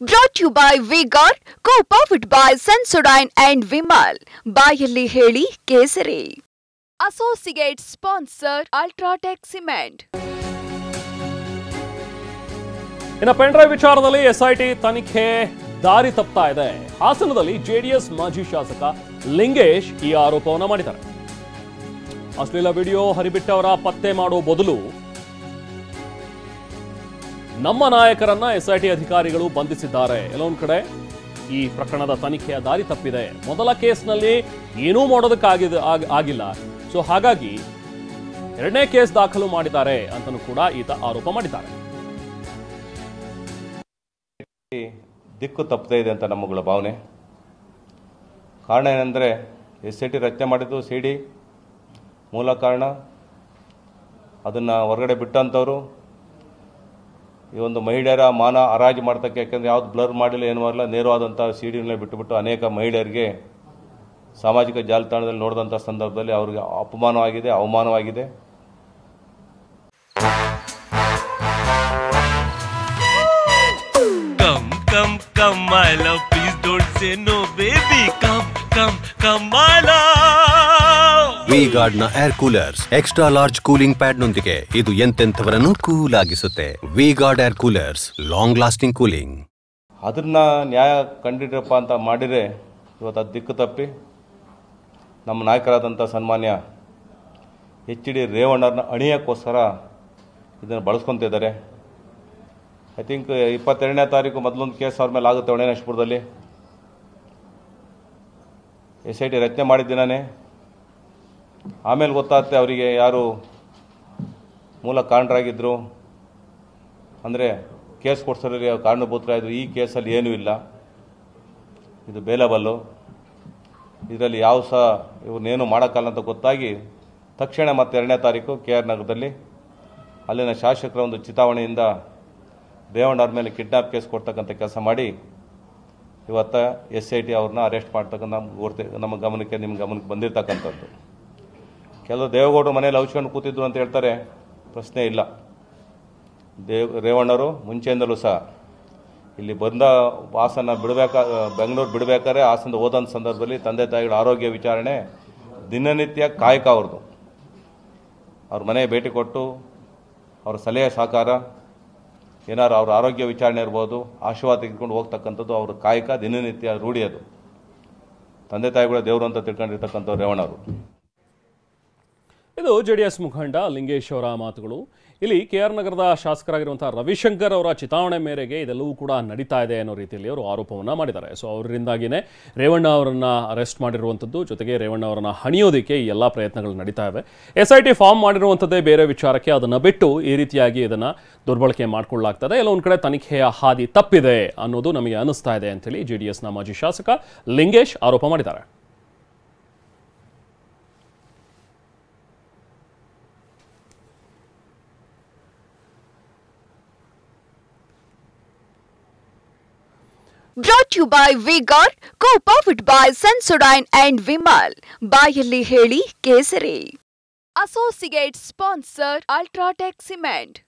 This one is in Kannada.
Brought to you by V-Guard, co-powered by Sensodyne and Vimal. ಬಾಯಲ್ಲಿ ಹೇಳಿ ಕೇಸರಿ. Associate sponsor Ultratech Cement. ಇನ್ನು ಪೆನ್ಡ್ರೈವ್ ವಿಚಾರದಲ್ಲಿ ಎಸ್ಐಟಿ ತನಿಖೆ ದಾರಿ ತಪ್ತಾ ಇದೆ. ಹಾಸನದಲ್ಲಿ ಜೆಡಿಎಸ್ ಮಾಜಿ ಶಾಸಕ ಲಿಂಗೇಶ್ ಈ ಆರೋಪವನ್ನು ಮಾಡಿದ್ದಾರೆ. ಅಶ್ಲೀಲ ವಿಡಿಯೋ ಹರಿಬಿಟ್ಟವರ ಪತ್ತೆ ಮಾಡುವ ಬದಲು ನಮ್ಮ ನಾಯಕರನ್ನ ಎಸ್ಐಟಿ ಅಧಿಕಾರಿಗಳು ಬಂಧಿಸಿದ್ದಾರೆ. ಎಲ್ಲೊಂದು ಕಡೆ ಈ ಪ್ರಕರಣದ ತನಿಖೆಯ ದಾರಿ ತಪ್ಪಿದೆ. ಮೊದಲ ಕೇಸ್ನಲ್ಲಿ ಏನೂ ಮಾಡೋದಕ್ಕಾಗಿಲ್ಲ. ಸೊ ಹಾಗಾಗಿ ಎರಡನೇ ಕೇಸ್ ದಾಖಲು ಮಾಡಿದ್ದಾರೆ ಅಂತಲೂ ಕೂಡ ಈತ ಆರೋಪ ಮಾಡಿದ್ದಾರೆ. ದಿಕ್ಕು ತಪ್ಪದೇ ಇದೆ ಅಂತ ನಮ್ಮಗಳ ಭಾವನೆ. ಕಾರಣ ಏನಂದರೆ ಎಸ್ಐಟಿ ರಚನೆ ಮಾಡಿದ್ದು ಸಿಡಿ ಮೂಲ ಕಾರಣ. ಅದನ್ನು ಹೊರಗಡೆ ಬಿಟ್ಟಂಥವ್ರು ಈ ಒಂದು ಮಹಿಳೆಯರ ಮಾನ ಹರಾಜು ಮಾಡ್ತಕ್ಕೆ, ಯಾಕೆಂದರೆ ಯಾವ್ದು ಬ್ಲರ್ ಮಾಡಿಲ್ಲ ಏನು ಮಾಡಿಲ್ಲ, ನೇರವಾದಂಥ ಸಿಡಿಗಳನ್ನ ಬಿಟ್ಟುಬಿಟ್ಟು ಅನೇಕ ಮಹಿಳೆಯರಿಗೆ ಸಾಮಾಜಿಕ ಜಾಲತಾಣದಲ್ಲಿ ನೋಡಿದಂಥ ಸಂದರ್ಭದಲ್ಲಿ ಅವ್ರಿಗೆ ಅಪಮಾನವಾಗಿದೆ, ಅವಮಾನವಾಗಿದೆ. Come, come, my love, please don't say no, baby. Come, my love. V-Guard ನ air coolers extra large cooling pad ನೊಂದಿಗೆ ಇದು ಎಂತೆಂಥವರನ್ನು ಕೂಲ್ ಆಗಿಸುತ್ತೆ. V-Guard air coolers, long lasting cooling. ಅದನ್ನ ನ್ಯಾಯ ಕಂಡಿಡ್ರಪ್ಪ ಅಂತ ಮಾಡಿದರೆ ಇವತ್ತು ಅದು ದಿಕ್ಕು ತಪ್ಪಿ ನಮ್ಮ ನಾಯಕರಾದಂಥ ಸನ್ಮಾನ್ಯ HD ರೇವಣ್ಣರನ್ನ ಅಣಿಯೋಕ್ಕೋಸ್ಕರ ಇದನ್ನು ಬಳಸ್ಕೊತಿದ್ದಾರೆ. ಐ ಥಿಂಕ್ 22ನೇ ತಾರೀಕು ಮೊದಲೊಂದು ಕೇಸ್ ಅವ್ರ ಮೇಲೆ ಆಗುತ್ತೆ ಒಣೇಶ್ಪುರದಲ್ಲಿ. SIT ರಚನೆ ಮಾಡಿದ್ದೀನೇ. ಆಮೇಲೆ ಗೊತ್ತಾಗುತ್ತೆ ಅವರಿಗೆ ಯಾರು ಮೂಲ ಕಾರಣರಾಗಿದ್ದರು, ಅಂದರೆ ಕೇಸ್ ಕೊಡ್ಸೋರಿಗೆ ಕಾರಣಭೂತರಾಗಿದ್ರು. ಈ ಕೇಸಲ್ಲಿ ಏನೂ ಇಲ್ಲ, ಇದು ಬೇಲಬಲ್ಲು, ಇದರಲ್ಲಿ ಯಾವ ಸಹ ಇವ್ರನ್ನೇನು ಮಾಡೋಕ್ಕಲ್ಲ ಅಂತ ಗೊತ್ತಾಗಿ ತಕ್ಷಣ ಮತ್ತೆ 2ನೇ ತಾರೀಕು KR ನಗರದಲ್ಲಿ ಅಲ್ಲಿನ ಶಾಸಕರ ಒಂದು ಚಿತಾವಣೆಯಿಂದ ರೇವಣ್ಣವ್ರ ಮೇಲೆ ಕಿಡ್ನಾಪ್ ಕೇಸ್ ಕೊಡ್ತಕ್ಕಂಥ ಕೆಲಸ ಮಾಡಿ ಇವತ್ತು SIT ಅವ್ರನ್ನ ಅರೆಸ್ಟ್ ಮಾಡ್ತಕ್ಕಂಥ ನಮ್ಮ ಗಮನಕ್ಕೆ, ನಿಮ್ಮ ಗಮನಕ್ಕೆ ಬಂದಿರತಕ್ಕಂಥದ್ದು. ಕೆಲವು ದೇವೇಗೌಡರು ಮನೇಲಿ ಔಚ್ಕೊಂಡು ಕೂತಿದ್ರು ಅಂತ ಹೇಳ್ತಾರೆ. ಪ್ರಶ್ನೆ ಇಲ್ಲ. ರೇವಣ್ಣವರು ಮುಂಚೆಯಿಂದಲೂ ಸಹ ಇಲ್ಲಿ ಬಂದ ಹಾಸನ ಬೆಂಗಳೂರು ಬಿಡಬೇಕಾದ್ರೆ ಹಾಸನದ ಹೋದಂಥ ಸಂದರ್ಭದಲ್ಲಿ ತಂದೆ ತಾಯಿಗಳ ಆರೋಗ್ಯ ವಿಚಾರಣೆ ದಿನನಿತ್ಯ ಕಾಯಕ ಅವ್ರದ್ದು. ಅವ್ರ ಮನೆಗೆ ಭೇಟಿ ಕೊಟ್ಟು ಅವ್ರ ಸಲಹೆ ಸಹಕಾರ, ಏನಾದ್ರು ಅವ್ರ ಆರೋಗ್ಯ ವಿಚಾರಣೆ ಇರ್ಬೋದು, ಆಶೀರ್ವಾದ ತೆಗೆದುಕೊಂಡು ಹೋಗ್ತಕ್ಕಂಥದ್ದು ಅವ್ರ ಕಾಯಕ, ದಿನನಿತ್ಯ ರೂಢಿ. ಅದು ತಂದೆ ತಾಯಿಗಳ ದೇವರು ಅಂತ ತಿಳ್ಕೊಂಡಿರ್ತಕ್ಕಂಥವ್ರು ರೇವಣ್ಣವರು. ಇದು ಜೆಡಿಎಸ್ ಮುಖಂಡ ಲಿಂಗೇಶ್ ಅವರ ಮಾತುಗಳು. ಇಲ್ಲಿ KR ನಗರದ ಶಾಸಕರಾಗಿರುವಂತಹ ರವಿಶಂಕರ್ ಅವರ ಚಿತಾವಣೆ ಮೇರೆಗೆ ಇದೆಲ್ಲವೂ ಕೂಡ ನಡೀತಾ ಇದೆ ಅನ್ನೋ ರೀತಿಯಲ್ಲಿ ಅವರು ಆರೋಪವನ್ನು ಮಾಡಿದ್ದಾರೆ. ಸೊ ಅವರಿಂದಾಗಿಯೇ ರೇವಣ್ಣ ಅವರನ್ನು ಅರೆಸ್ಟ್ ಮಾಡಿರುವಂಥದ್ದು, ಜೊತೆಗೆ ರೇವಣ್ಣ ಅವರನ್ನು ಹಣಿಯೋದಕ್ಕೆ ಈ ಎಲ್ಲ ಪ್ರಯತ್ನಗಳು ನಡೀತಾ ಇವೆ. SIT ಫಾರ್ಮ್ ಮಾಡಿರುವಂಥದ್ದೇ ಬೇರೆ ವಿಚಾರಕ್ಕೆ, ಅದನ್ನು ಬಿಟ್ಟು ಈ ರೀತಿಯಾಗಿ ಇದನ್ನು ದುರ್ಬಳಕೆ ಮಾಡಿಕೊಳ್ಳಲಾಗ್ತದೆ. ಎಲ್ಲ ಒಂದು ಕಡೆ ತನಿಖೆಯ ಹಾದಿ ತಪ್ಪಿದೆ ಅನ್ನೋದು ನಮಗೆ ಅನಿಸ್ತಾ ಇದೆ ಅಂತೇಳಿ JDSನ ಮಾಜಿ ಶಾಸಕ ಲಿಂಗೇಶ್ ಆರೋಪ ಮಾಡಿದ್ದಾರೆ. Brought to you by V-Guard, co-powered by Sensodyne and Vimal. ಬಾಯಲ್ಲಿ ಹೇಳಿ ಕೇಸರಿ. Associate sponsor Ultratech Cement.